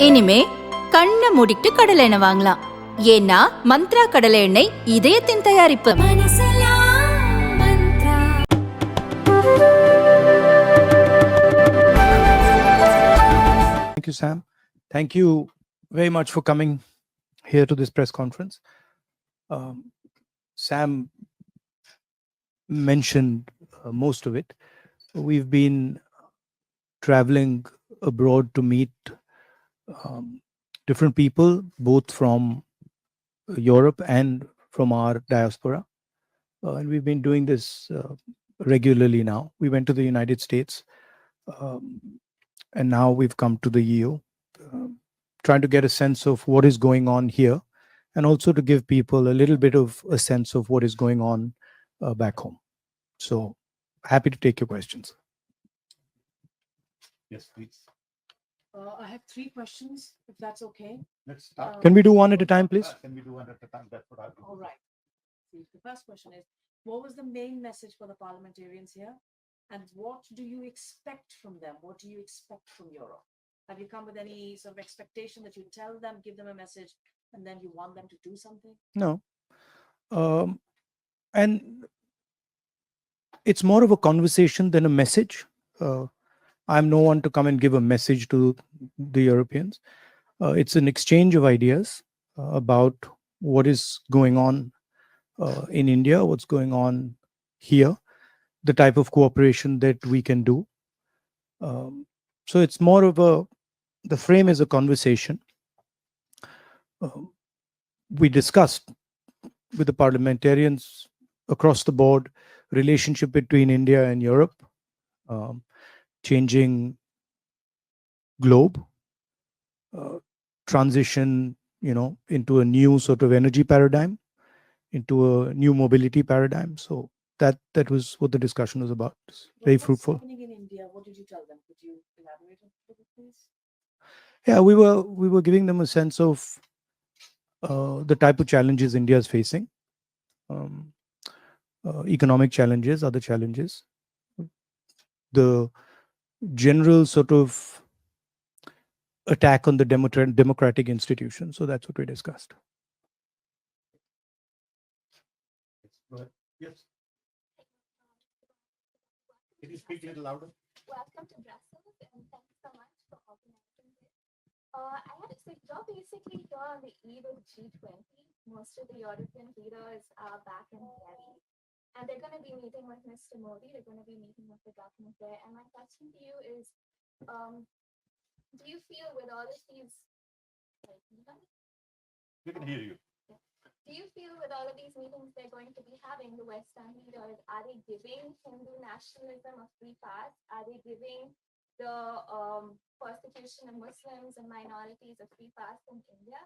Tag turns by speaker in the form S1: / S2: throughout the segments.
S1: இனிமே கண்ணை மூடிட்டு கடலை எண்ணெய் வாங்கலாம். ஏன்னா மந்த்ரா கடலை எண்ணெய் இதயத்தின் தயாரிப்பு.
S2: Thank you, Sam. Thank you very much for coming here to this press conference. Sam mentioned most of it. We've been traveling abroad to meet different people, both from Europe and from our diaspora. And we've been doing this regularly now. We went to the United States, and now we've come to the EU, trying to get a sense of what is going on here, and also to give people a little bit of a sense of what is going on back home. So, happy to take your questions.
S3: Yes, please. I have 3 questions, if that's okay.
S2: Let's start. Can we do one at a time, please?
S3: Can we do one at a time? That's what I'll do. All right. The first question is, what was the main message for the parliamentarians here? And what do you expect from them? What do you expect from Europe? Have you come with any sort of expectation that you tell them, give them a message, and then you want them to do something?
S2: No. And it's more of a conversation than a message. I'm no one to come and give a message to the Europeans. It's an exchange of ideas about what is going on in India, what's going on here, the type of cooperation that we can do. So it's more of the frame is a conversation. We discussed with the parliamentarians across the board relationship between India and Europe, changing globe, transition, into a new sort of energy paradigm, into a new mobility paradigm. So that was what the discussion was about. Very fruitful.
S3: What's happening in India? What did you tell them? Could you elaborate on it, please?
S2: Yeah, we were giving them a sense of the type of challenges India is facing, economic challenges, other challenges, the general sort of attack on the democratic institutions. So that's what we discussed.
S3: Yes. Can you speak a little louder?
S4: Welcome to Brussels, and thank you so much for organizing this. I had to say, you're basically here on the eve of G20. Most of the European leaders are back in Delhi, and they're going to be meeting with Mr. Modi. They're going to be meeting with the government there. And my question to you is, do you feel with all of these...
S3: We can hear you.
S4: Do you feel with all of these meetings they're going to be having, the Western leaders, are they giving Hindu nationalism a free pass? Are they giving the persecution of Muslims and minorities a free pass in India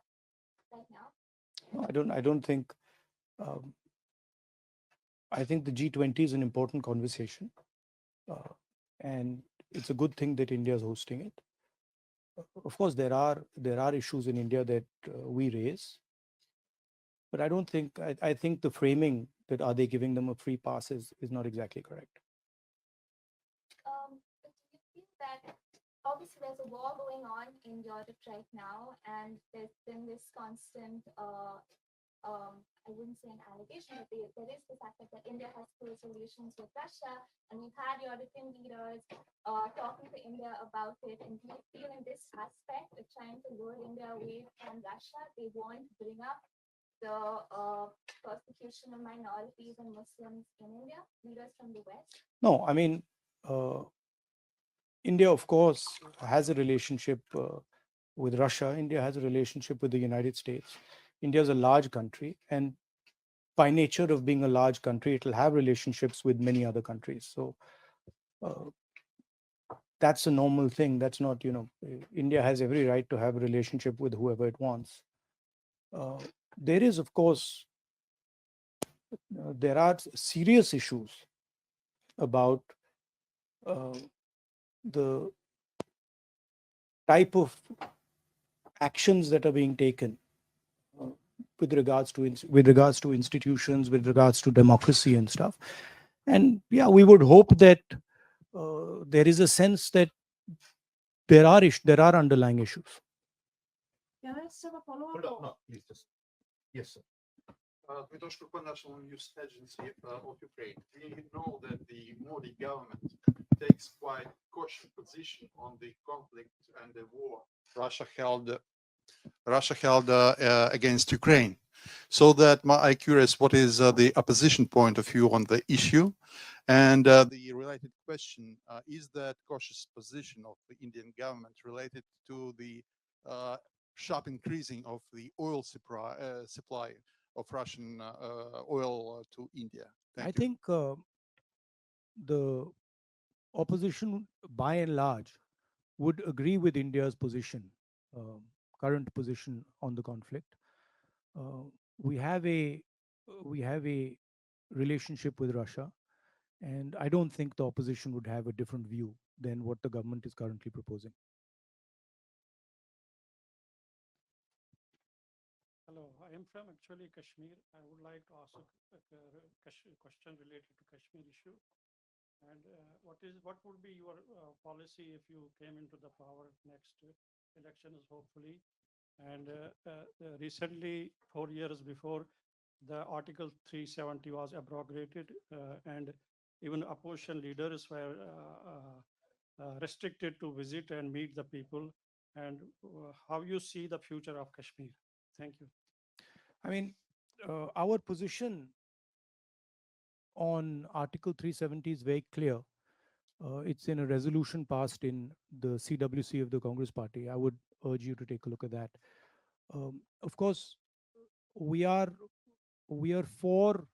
S4: right now?
S2: I don't think. I think the G20 is an important conversation, and it's a good thing that India is hosting it. Of course, there are issues in India that we raise, but I don't think. I think the framing that are they giving them a free pass is not exactly correct.
S4: But do you feel that obviously there's a war going on in Europe right now, and there's been this constant, I wouldn't say an allegation, but there is the fact that India has close relations with Russia, and we've had European leaders talking to India about it. And do you feel in this aspect of trying to lure India away from Russia, they won't bring up the persecution of minorities and Muslims in India, leaders from the West?
S2: No, I mean, India, of course, has a relationship with Russia. India has a relationship with the United States. India is a large country, and by nature of being a large country, it will have relationships with many other countries. So that's a normal thing. That's not, India has every right to have a relationship with whoever it wants. There is, of course, there are serious issues about the type of actions that are being taken with regards to institutions, with regards to democracy and stuff. And yeah, we would hope that there is a sense that there are underlying issues.
S3: Can I just have a follow-up?
S5: Hold on,
S3: or-
S5: no, please just, yes, sir.
S6: Dmytro Shkurko, National News Agency of Ukraine. We know that the Modi government takes quite cautious position on the conflict and the war Russia held against Ukraine. So that I'm curious, what is the opposition point of view on the issue? And the related question, is that cautious position of the Indian government related to the sharp increasing of the oil supply of Russian oil to India?
S2: I
S6: Thank you.
S2: think the opposition, by and large, would agree with India's position, current position on the conflict. We have a relationship with Russia, and I don't think the opposition would have a different view than what the government is currently proposing.
S7: Hello, I am from actually Kashmir. I would like to ask a question related to Kashmir issue. And what would be your policy if you came into the power next elections, hopefully? And recently, 4 years before, the Article 370 was abrogated, and even opposition leaders were restricted to visit and meet the people. And how you see the future of Kashmir? Thank you.
S2: I mean, our position on Article 370 is very clear. It's in a resolution passed in the CWC of the Congress Party. I would urge you to take a look at that. Of course, we are for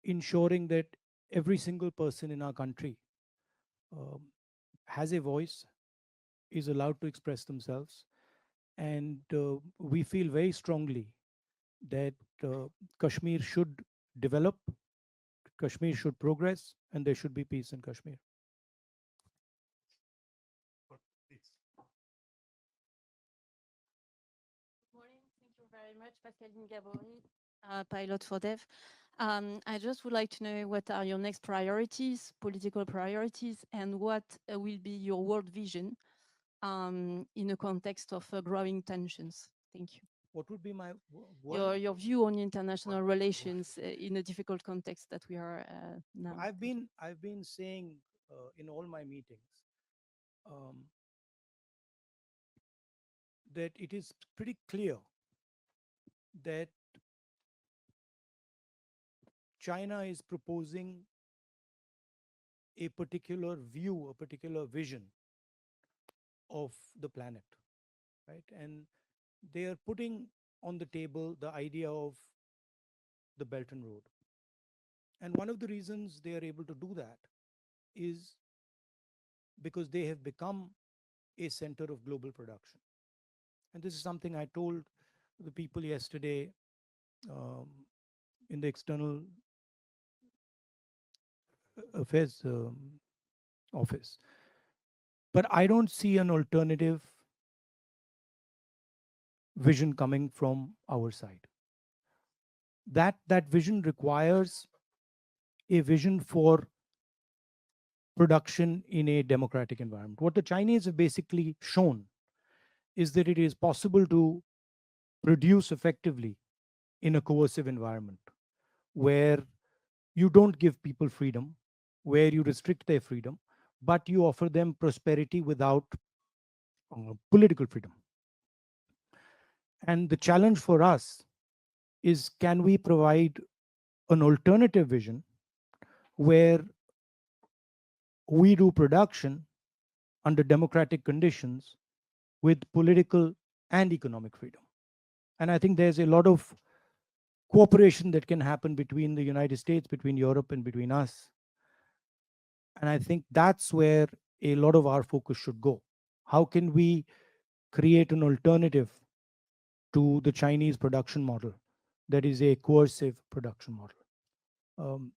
S2: ensuring that every single person in our country has a voice, is allowed to express themselves, and we feel very strongly that Kashmir should develop, Kashmir should progress, and there should be peace in Kashmir.
S8: Morning. Thank you very much, Pascaline Gabory, pilot for Dev. I just would like to know what are your next priorities, political priorities, and what will be your world vision in a context of growing tensions. Thank you.
S2: What would be my
S8: Your view on international relations in a difficult context that we are now.
S2: I've been saying in all my meetings that it is pretty clear that China is proposing a particular view, a particular vision of the planet, right? And they are putting on the table the idea of the Belt and Road. And one of the reasons they are able to do that is because they have become a center of global production. And this is something I told the people yesterday in the External Affairs office. But I don't see an alternative vision coming from our side. That vision requires a vision for production in a democratic environment. What the Chinese have basically shown is that it is possible to produce effectively in a coercive environment where you don't give people freedom, where you restrict their freedom, but you offer them prosperity without political freedom. And the challenge for us is, can we provide an alternative vision where we do production under democratic conditions with political and economic freedom? And I think there's a lot of cooperation that can happen between the United States, between Europe, and between us. And I think that's where a lot of our focus should go. How can we create an alternative to the Chinese production model that is a coercive production model?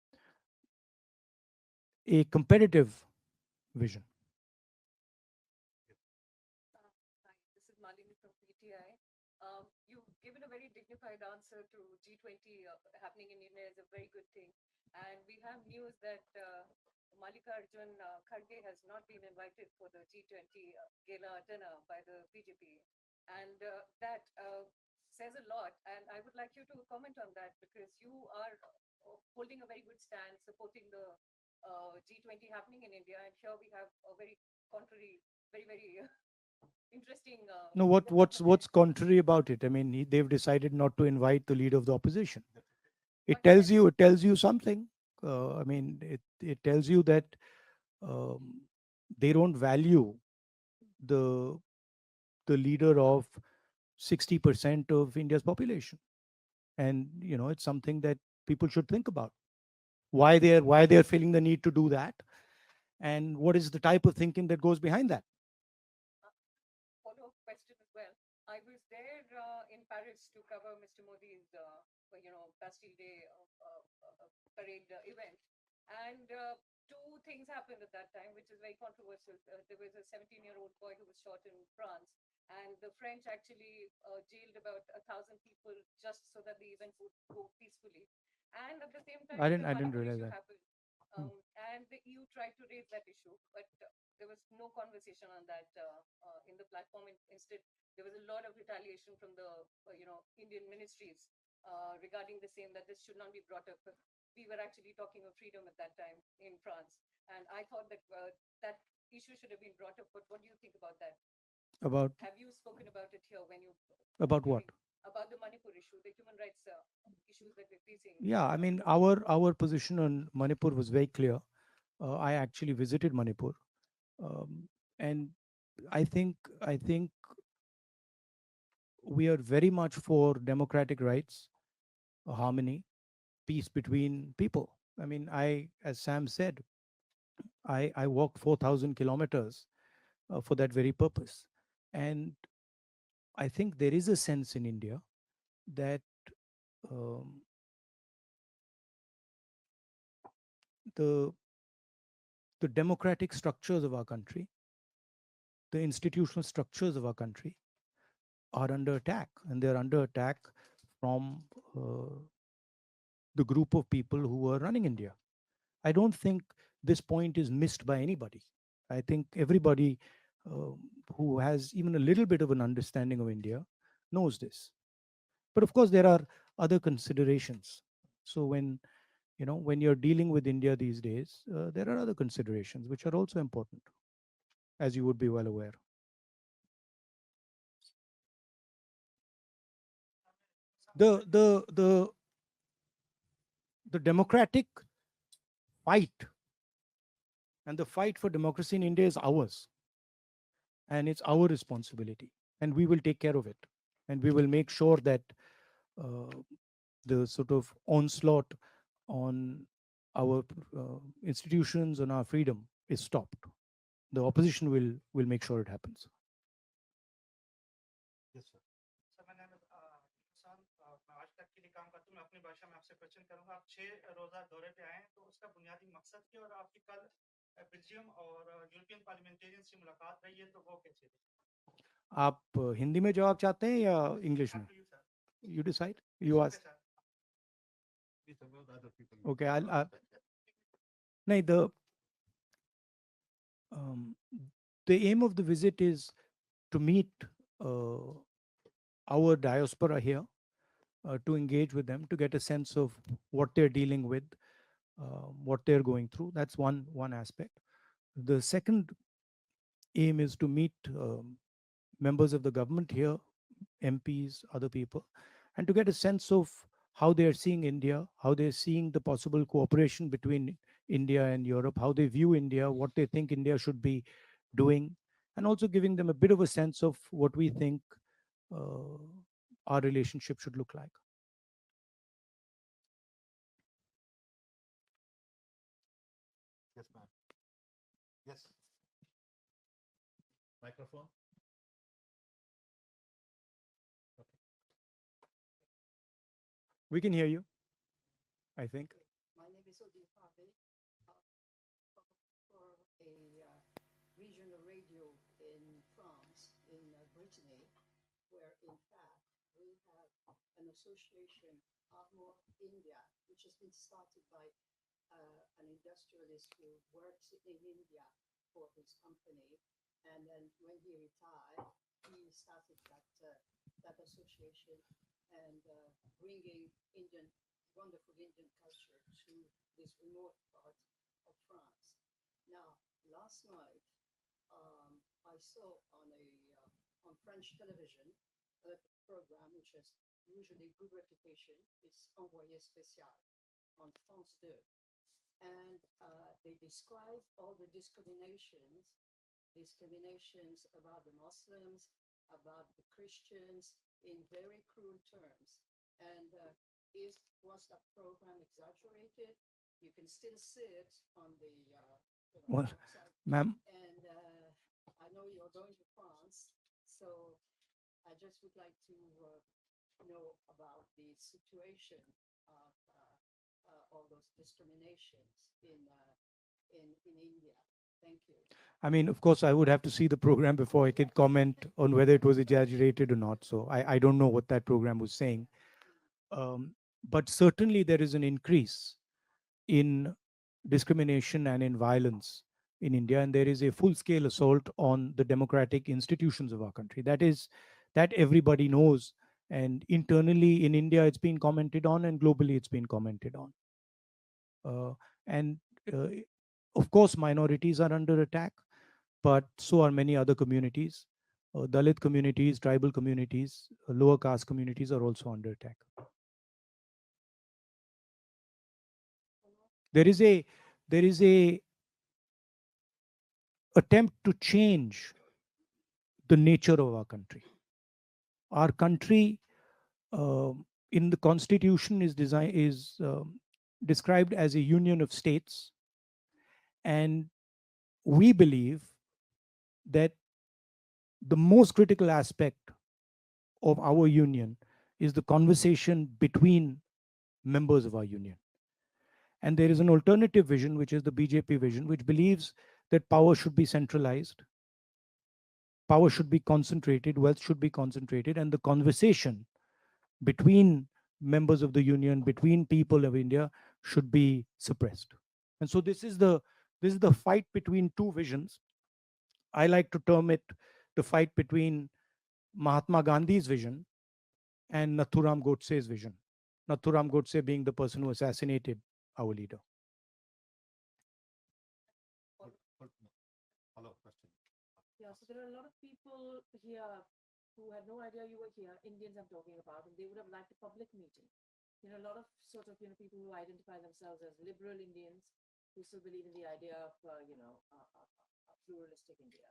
S2: A competitive vision.
S3: Hi, this is Malini from PTI. You've given a very dignified answer to G20 happening in India is a very good thing. And we have news that Mallikarjun Kharge has not been invited for the G20 gala dinner by the BJP. And that says a lot. And I would like you to comment on that because you are holding a very good stand, supporting the G20 happening in India. And here we have a very contrary, very interesting.
S2: No, what's contrary about it? I mean, they've decided not to invite the leader of the opposition. It tells you something. I mean, it tells you that they don't value the leader of 60% of India's population, and it's something that people should think about. Why they're feeling the need to do that, and what is the type of thinking that goes behind that?
S3: Follow-up question as well. I was there in Paris to cover Mr. Modi's, Bastille Day parade event, and two things happened at that time, which is very controversial. There was a 17-year-old boy who was shot in France, and the French actually jailed about 1,000 people just so that the event would go peacefully. And at the same time,
S2: I didn't
S3: Manipur
S2: realize
S3: issue
S2: that.
S3: happened. And the EU tried to raise that issue, but there was no conversation on that in the platform. Instead, there was a lot of retaliation from the Indian ministries regarding the same, that this should not be brought up. We were actually talking of freedom at that time in France, and I thought that that issue should have been brought up. But what do you think about that?
S2: About
S3: Have you spoken about it here when you
S2: about what?
S3: about the Manipur issue, the human rights issues that we're facing?
S2: Yeah, I mean, our position on Manipur was very clear. I actually visited Manipur, and I think we are very much for democratic rights, harmony, peace between people. I mean, as Sam said, I walked 4,000 kilometers for that very purpose, and I think there is a sense in India that um, the democratic structures of our country, the institutional structures of our country are under attack, and they're under attack from the group of people who are running India. I don't think this point is missed by anybody. I think everybody who has even a little bit of an understanding of India knows this. But of course, there are other considerations. So when you're dealing with India these days, there are other considerations which are also important, as you would be well aware. The democratic fight and the fight for democracy in India is ours, and it's our responsibility, and we will take care of it, and we will make sure that uh, the sort of onslaught on our institutions, on our freedom, is stopped. The opposition will make sure it happens.
S5: Yes, sir.
S9: Sir मैंने sir मैं आज तक के लिए काम करता हूँ, मैं अपनी भाषा में आपसे क्वेश्चन करूंगा। आप 6 रोजा दौरे पे आए हैं, तो उसका बुनियादी मकसद क्या, और आपकी कल बेल्जियम और यूरोपियन पार्लियामेंटेरियन से मुलाकात रही है, तो वो कैसे रही?
S2: आप हिंदी में जवाब चाहते हैं या इंग्लिश में? You decide. You ask. Okay, I'll no, the aim of the visit is to meet our diaspora here, to engage with them, to get a sense of what they're dealing with, what they're going through. That's one aspect. The second aim is to meet members of the government here, MPs, other people, and to get a sense of how they're seeing India, how they're seeing the possible cooperation between India and Europe, how they view India, what they think India should be doing, and also giving them a bit of a sense of what we think our relationship should look like.
S5: Yes, ma'am. Yes. Microphone.
S2: We can hear you, I think.
S10: My name is Odile Fabe, for a regional radio in France, in Brittany, where in fact we have an association, Armor India, which has been started by an industrialist who works in India for his company. And then when he retired, he started that association and bringing wonderful Indian culture to this remote part of France. Now, last night, I saw on French television a program which has usually good reputation. It's Envoyé Spécial on France 2. And they describe all the discriminations about the Muslims, about the Christians in very cruel terms. And was that program exaggerated? You can still see it on the
S2: Well,
S10: outside.
S2: ma'am,
S10: And I know you're going to France, so I just would like to know about the situation of all those discriminations in India. Thank you.
S2: I mean, of course, I would have to see the program before I could comment on whether it was exaggerated or not. So I don't know what that program was saying. But certainly there is an increase in discrimination and in violence in India, and there is a full-scale assault on the democratic institutions of our country. That everybody knows, and internally in India it's been commented on, and globally it's been commented on. And of course, minorities are under attack, but so are many other communities. Dalit communities, tribal communities, lower caste communities are also under attack. There is a attempt to change the nature of our country. Our country in the constitution is described as a union of states, and we believe that the most critical aspect of our union is the conversation between members of our union. And there is an alternative vision, which is the BJP vision, which believes that power should be centralized, power should be concentrated, wealth should be concentrated, and the conversation between members of the union, between people of India, should be suppressed. And so this is the fight between two visions. I like to term it the fight between Mahatma Gandhi's vision and Nathuram Godse's vision. Nathuram Godse being the person who assassinated our leader.
S5: Follow-up question.
S3: Yeah, so there are a lot of people here who had no idea you were here, Indians I'm talking about, and they would have liked a public meeting. You know, a lot of sort of, people who identify themselves as liberal Indians who still believe in the idea of, a pluralistic India.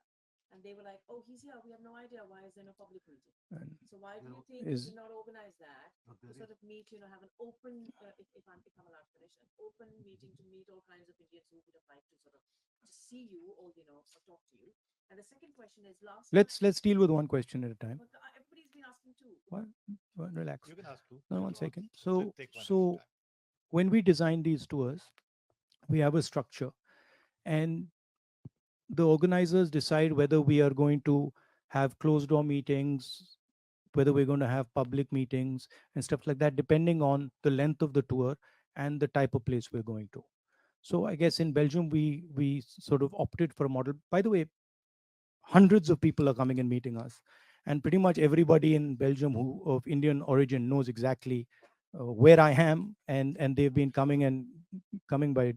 S3: And they were like, oh, he's here, we have no idea, why is there no public meeting?
S2: And
S3: So why do you
S5: There
S3: think we
S2: is-
S3: did not organize that? To sort of meet, have an open, if I'm allowed to finish, an open meeting to meet all kinds of Indians who would have liked to sort of just see you or, or talk to you. And the second question is
S2: let's deal with one question at a time.
S3: But everybody's been asking two.
S2: Well, relax.
S5: You can ask two.
S2: No, one second.
S5: We'll
S2: So
S5: take one at a
S2: so
S5: time.
S2: when we design these tours, we have a structure, and the organizers decide whether we are going to have closed door meetings, whether we're going to have public meetings and stuff like that, depending on the length of the tour and the type of place we're going to. So I guess in Belgium we sort of opted for a model. By the way, hundreds of people are coming and meeting us, and pretty much everybody in Belgium who of Indian origin knows exactly where I am, and they've been coming by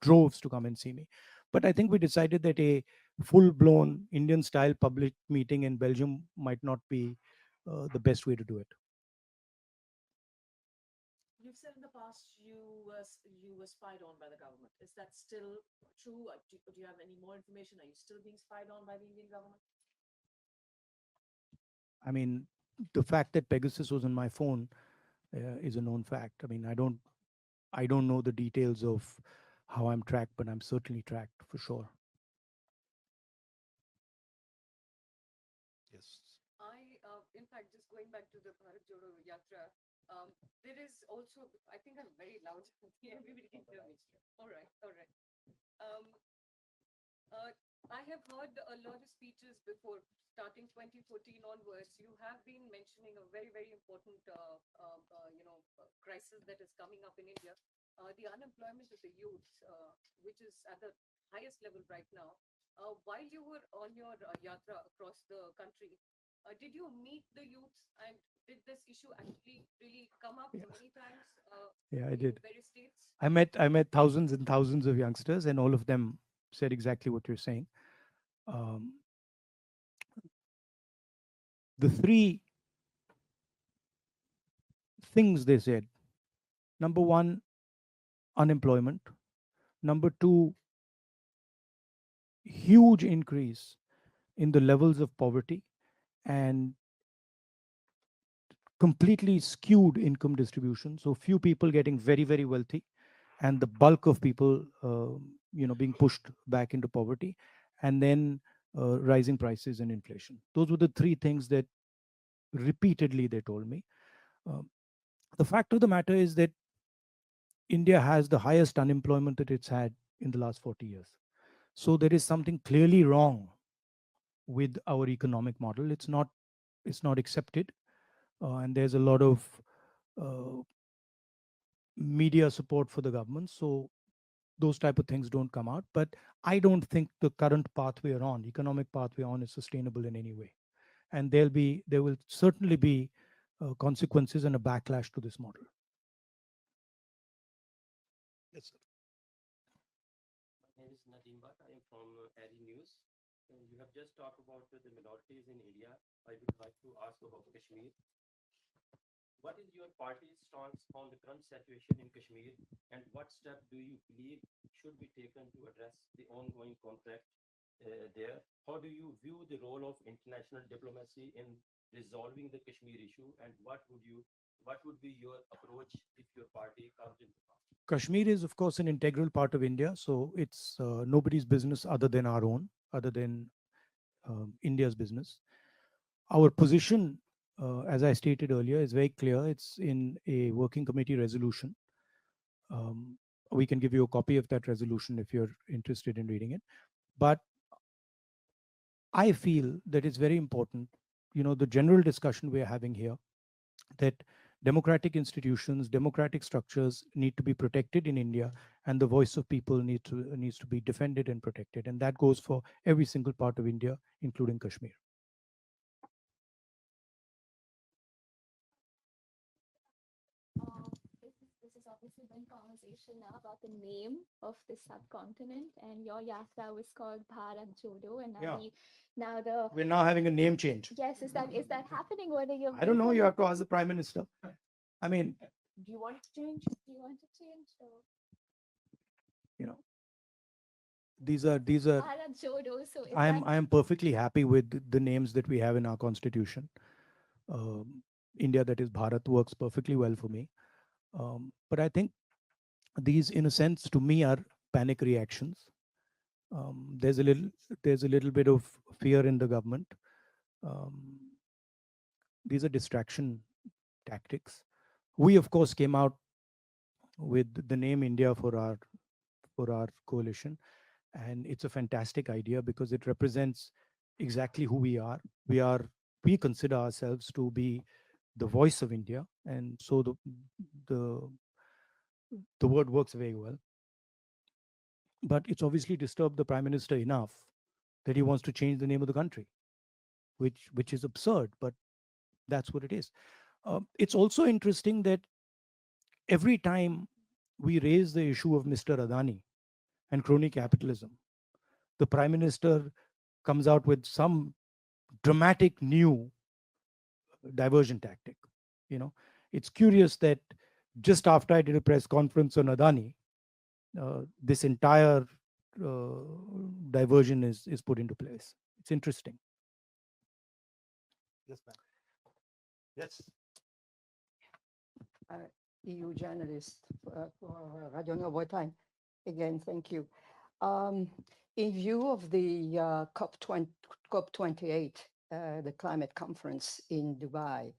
S2: droves to come and see me. But I think we decided that a full-blown Indian-style public meeting in Belgium might not be the best way to do it.
S3: You've said in the past you were spied on by the government. Is that still true? Do you have any more information? Are you still being spied on by the Indian government?
S2: I mean, the fact that Pegasus was on my phone is a known fact. I mean, I don't know the details of how I'm tracked, but I'm certainly tracked for sure.
S5: Yes.
S11: In fact, just going back to the Bharat Jodo Yatra, there is also, I think I'm very loud. Everybody can hear me. All right, all right. I have heard a lot of speeches before, starting 2014 onwards. You have been mentioning a very, very important, crisis that is coming up in India. The unemployment of the youth, which is at the highest level right now. While you were on your yatra across the country, Did you meet the youth and did this issue actually really come up
S2: Yeah.
S11: many times
S2: Yeah, I
S11: in
S2: did.
S11: various states?
S2: I met thousands and thousands of youngsters, and all of them said exactly what you're saying. The three things they said: number one, unemployment; number two, huge increase in the levels of poverty; and completely skewed income distribution. So few people getting very, very wealthy, and the bulk of people, being pushed back into poverty, and then rising prices and inflation. Those were the three things that repeatedly they told me. Um, the fact of the matter is that India has the highest unemployment that it's had in the last 40 years. So there is something clearly wrong with our economic model. It's not accepted, and there's a lot of uh, media support for the government. So those type of things don't come out. But I don't think the current path we are on, economic path we're on, is sustainable in any way. And there will certainly be consequences and a backlash to this model. Yes, sir.
S12: My name is Nadeem Bhatt. I am from Ari News. You have just talked about the minorities in India. I would like to ask about Kashmir. What is your party's stance on the current situation in Kashmir, and what step do you believe should be taken to address the ongoing conflict there? How do you view the role of international diplomacy in resolving the Kashmir issue, and what would be your approach if your party comes into power?
S2: Kashmir is, of course, an integral part of India, so it's nobody's business other than our own, other than India's business. Our position, as I stated earlier, is very clear. It's in a working committee resolution. Um, we can give you a copy of that resolution if you're interested in reading it. But I feel that it's very important, the general discussion we're having here, that democratic institutions, democratic structures need to be protected in India, and the voice of people needs to be defended and protected. And that goes for every single part of India, including Kashmir.
S4: This is obviously been conversation now about the name of the subcontinent, and your yatra was called Bharat Jodo, and now
S2: Yeah.
S4: now the
S2: We're now having a name change.
S4: yes, is that happening? What are your
S2: I don't know. You have to ask the Prime Minister. I mean,
S4: Do you want to change? Do you want to change? Or
S2: these are
S4: Bharat Jodo. So is
S2: I
S4: that
S2: am perfectly happy with the names that we have in our constitution. India, that is Bharat, works perfectly well for me. But I think these, in a sense, to me, are panic reactions. There's a little bit of fear in the government. Um, these are distraction tactics. We, of course, came out with the name India for our coalition, and it's a fantastic idea because it represents exactly who we are. We consider ourselves to be the voice of India, and so the the word works very well. But it's obviously disturbed the Prime Minister enough that he wants to change the name of the country, which is absurd, but that's what it is. It's also interesting that every time we raise the issue of Mr. Adani and crony capitalism, the Prime Minister comes out with some dramatic new diversion tactic. It's curious that just after I did a press conference on Adani, this entire uh, diversion is put into place. It's interesting.
S5: Yes, ma'am. Yes.
S10: EU journalist for Radio Novo Time. Again, thank you. In view of the COP28, the climate conference in Dubai,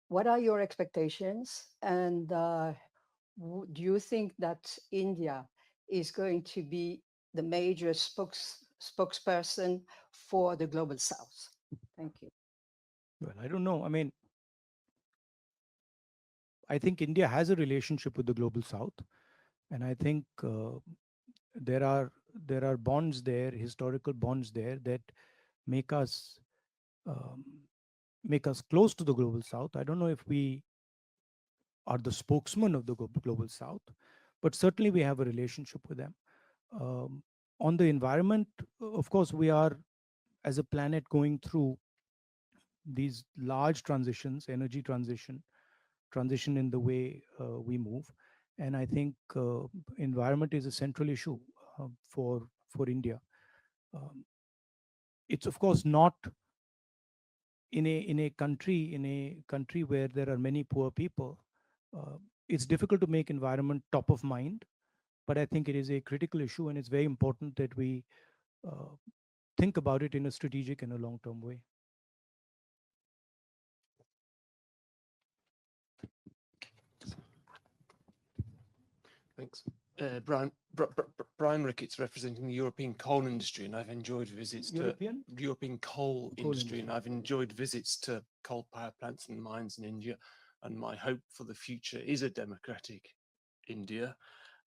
S10: what are your expectations? And do you think that India is going to be the major spokesperson for the global south? Thank you.
S2: Well, I don't know. I mean, I think India has a relationship with the global south, and I think there are bonds there, historical bonds there, that make us make us close to the global south. I don't know if we are the spokesman of the global south, but certainly we have a relationship with them. On the environment, of course, we are as a planet going through these large transitions, energy transition in the way we move. And I think environment is a central issue for India. Um, it's of course not in a country where there are many poor people. Uh, it's difficult to make environment top of mind, but I think it is a critical issue, and it's very important that we uh, think about it in a strategic and a long-term way.
S13: Thanks. Brian Ricketts, representing the European coal industry, and I've enjoyed visits to European coal industry, and I've enjoyed visits to coal power plants and mines in India. And my hope for the future is a democratic India.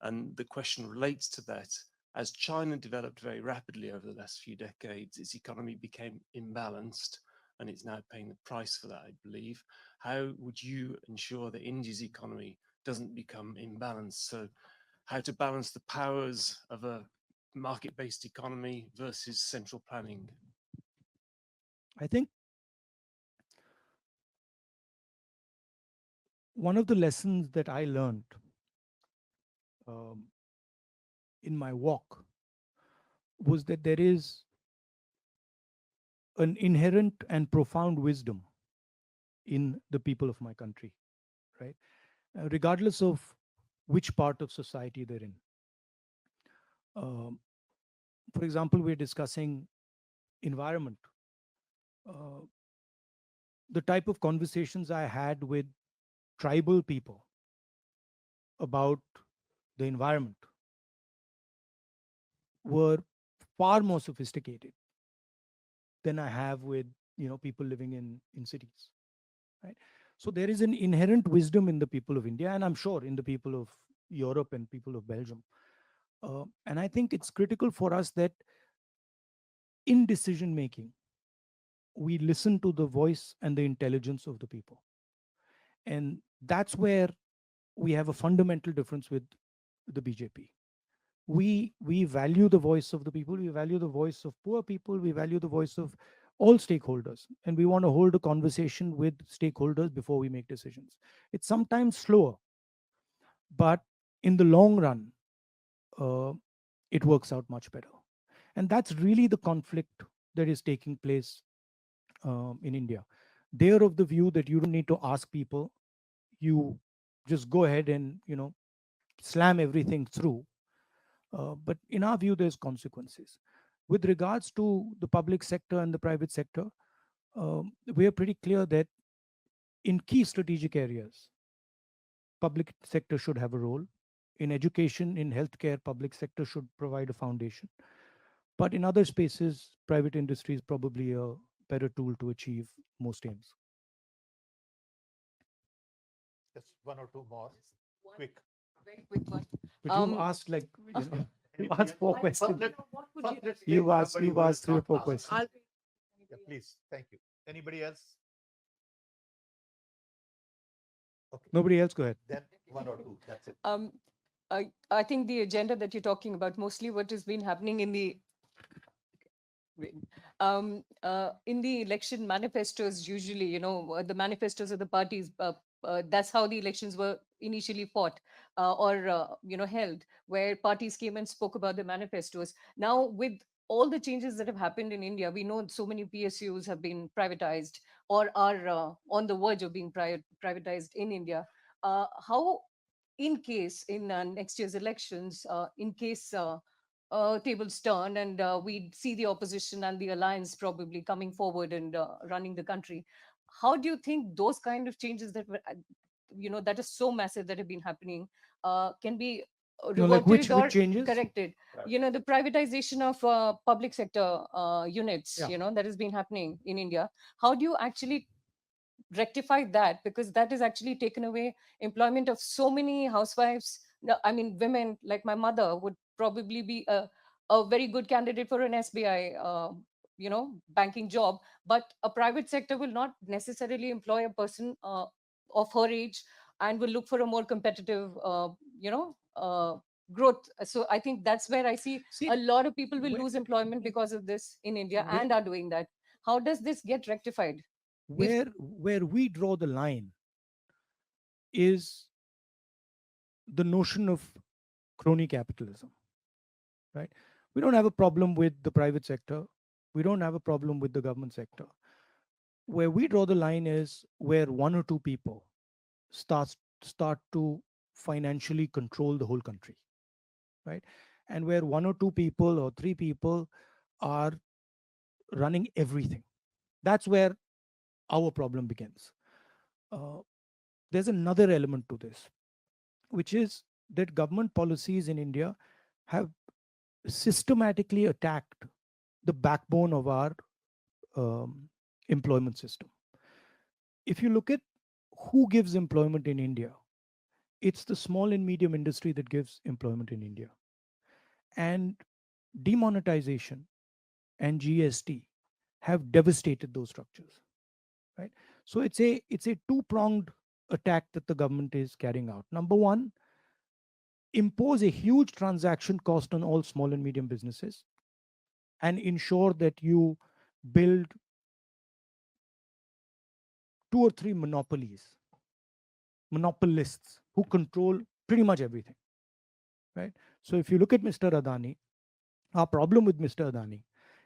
S13: And the question relates to that. As China developed very rapidly over the last few decades, its economy became imbalanced, and it's now paying the price for that, I believe. How would you ensure that India's economy doesn't become imbalanced? So how to balance the powers of a market-based economy versus central planning?
S2: I think one of the lessons that I learned in my walk was that there is an inherent and profound wisdom in the people of my country, right? Regardless of which part of society they're in. For example, we're discussing environment. The type of conversations I had with tribal people about the environment were far more sophisticated than I have with people living in cities, right? So there is an inherent wisdom in the people of India, and I'm sure in the people of Europe and people of Belgium. And I think it's critical for us that in decision making, we listen to the voice and the intelligence of the people. And that's where we have a fundamental difference with the BJP. We value the voice of the people, we value the voice of poor people, we value the voice of all stakeholders, and we want to hold a conversation with stakeholders before we make decisions. It's sometimes slower, but in the long run, it works out much better. And that's really the conflict that is taking place in India. They're of the view that you don't need to ask people, you just go ahead and slam everything through. But in our view, there's consequences. With regards to the public sector and the private sector, we are pretty clear that in key strategic areas, public sector should have a role. In education, in healthcare, public sector should provide a foundation. But in other spaces, private industry is probably a better tool to achieve most aims.
S5: Just one or two more. Quick.
S11: Very quick one.
S2: But you asked you asked 4 questions.
S11: What would you
S2: You've asked 3 or 4 questions.
S5: Yeah, please. Thank you. Anybody else? Okay.
S2: Nobody else, go ahead.
S5: Then one or two. That's it.
S11: I think the agenda that you're talking about, mostly what has been happening in the election manifestos, usually, the manifestos of the parties, that's how the elections were initially fought or held, where parties came and spoke about the manifestos. Now, with all the changes that have happened in India, we know so many PSUs have been privatized or are on the verge of being privatized in India. How, in case in next year's elections, in case tables turn and we see the opposition and the alliance probably coming forward and running the country, how do you think those kind of changes that were, that is so massive that have been happening, can be
S2: Like which
S11: or
S2: changes?
S11: corrected? The privatization of public sector units,
S2: Yeah.
S11: that has been happening in India. How do you actually rectify that? Because that has actually taken away employment of so many housewives. I mean, women like my mother would probably be a very good candidate for an SBI banking job, but a private sector will not necessarily employ a person of her age and will look for a more competitive, growth. So I think that's where I see
S2: See,
S11: a lot of people will
S2: where-
S11: lose employment because of this in India
S2: where-
S11: and are doing that. How does this get rectified?
S2: Where we draw the line is the notion of crony capitalism, right? We don't have a problem with the private sector. We don't have a problem with the government sector. Where we draw the line is where one or two people start to financially control the whole country, right? And where one or two people or three people are running everything. That's where our problem begins. There's another element to this, which is that government policies in India have systematically attacked the backbone of our employment system. If you look at who gives employment in India, it's the small and medium industry that gives employment in India. And demonetization and GST have devastated those structures, right? So it's a two-pronged attack that the government is carrying out. Number one, impose a huge transaction cost on all small and medium businesses and ensure that you build two or three monopolists who control pretty much everything, right? So if you look at Mr. Adani, our problem with Mr. Adani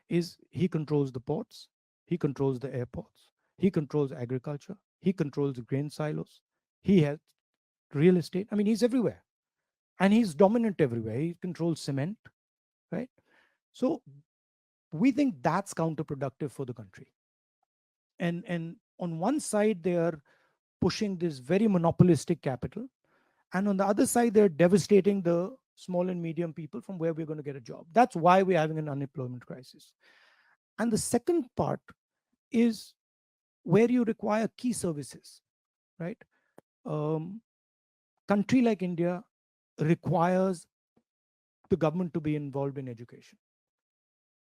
S2: is he controls the ports, he controls the airports, he controls agriculture, he controls the grain silos, he has real estate. I mean, he's everywhere. And he's dominant everywhere. He controls cement, right? So we think that's counterproductive for the country. And on one side, they are pushing this very monopolistic capital. And on the other side, they're devastating the small and medium people from where we're going to get a job. That's why we're having an unemployment crisis. And the second part is where you require key services, right? Country like India requires the government to be involved in education.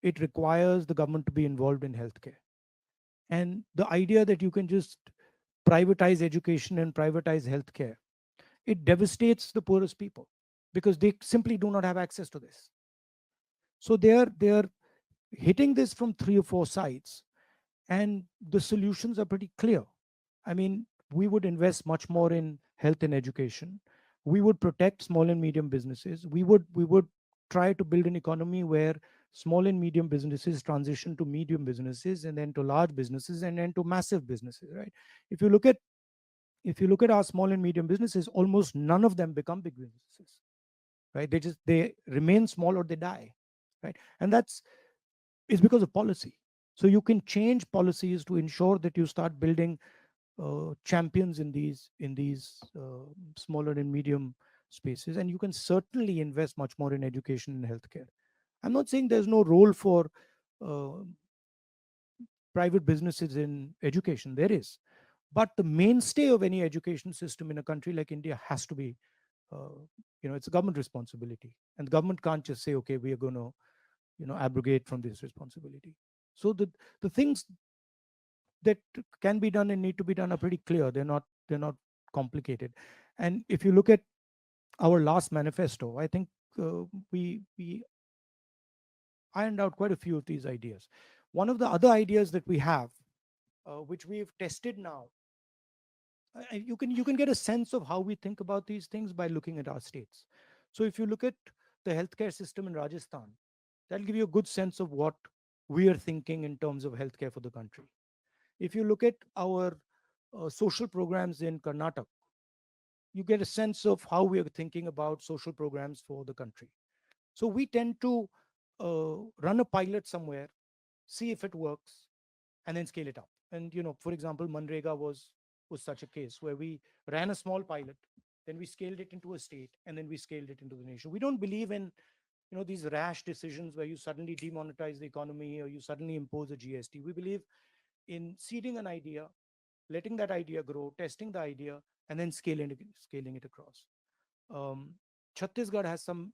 S2: It requires the government to be involved in healthcare. And the idea that you can just privatize education and privatize healthcare, it devastates the poorest people because they simply do not have access to this. So they are hitting this from three or four sides, and the solutions are pretty clear. I mean, we would invest much more in health and education. We would protect small and medium businesses. We would try to build an economy where small and medium businesses transition to medium businesses and then to large businesses and then to massive businesses, right? If you look at our small and medium businesses, almost none of them become big businesses, right? They remain small or they die, right? And that's is because of policy. So you can change policies to ensure that you start building champions in these smaller and medium spaces, and you can certainly invest much more in education and healthcare. I'm not saying there's no role for uh, private businesses in education. There is, but the mainstay of any education system in a country like India has to be, it's a government responsibility, and the government can't just say, okay, we are going to, abrogate from this responsibility. So the things that can be done and need to be done are pretty clear. They're not complicated. And if you look at our last manifesto, I think we ironed out quite a few of these ideas. One of the other ideas that we have, which we've tested now, you can get a sense of how we think about these things by looking at our states. So if you look at the healthcare system in Rajasthan, that'll give you a good sense of what we are thinking in terms of healthcare for the country. If you look at our social programs in Karnataka, you get a sense of how we are thinking about social programs for the country. So we tend to run a pilot somewhere, see if it works, and then scale it up. And for example, Manrega was such a case where we ran a small pilot, then we scaled it into a state, and then we scaled it into the nation. We don't believe in these rash decisions where you suddenly demonetize the economy or you suddenly impose a GST. We believe in seeding an idea, letting that idea grow, testing the idea, and then scaling it across. Chhattisgarh has some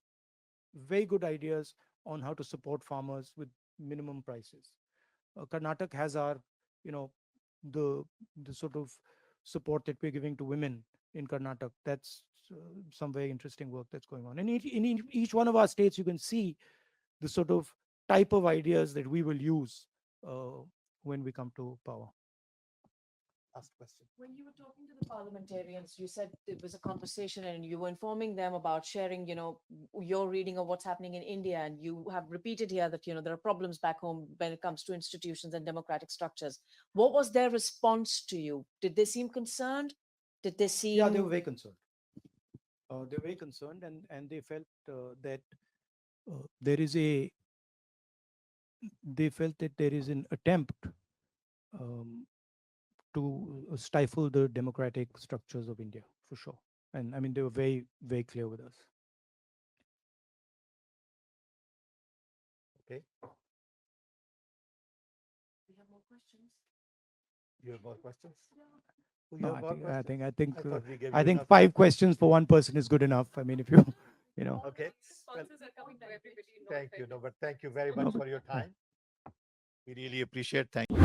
S2: very good ideas on how to support farmers with minimum prices. Karnataka has our, you know, the sort of support that we're giving to women in Karnataka. That's some very interesting work that's going on. And in each one of our states, you can see the sort of type of ideas that we will use when we come to power.
S5: Last question.
S3: When you were talking to the parliamentarians, you said it was a conversation and you were informing them about sharing, your reading of what's happening in India. And you have repeated here that, there are problems back home when it comes to institutions and democratic structures. What was their response to you? Did they seem concerned? Did they seem?
S2: Yeah, they were very concerned. They were very concerned, and they felt that they felt that there is an attempt to stifle the democratic structures of India, for sure. And I mean, they were very, very clear with us.
S5: Okay.
S3: We have more questions.
S5: You have more questions? You
S2: No,
S5: have more
S2: I
S5: questions? thought we gave
S2: I
S5: you
S2: think
S5: enough.
S2: 5 questions for one person is good enough. I mean, if you,
S5: Okay. Well,
S11: Sponsors are coming to everybody.
S5: thank you. No, but thank you very much
S2: No, but-
S5: for your time. We really appreciate. Thank you.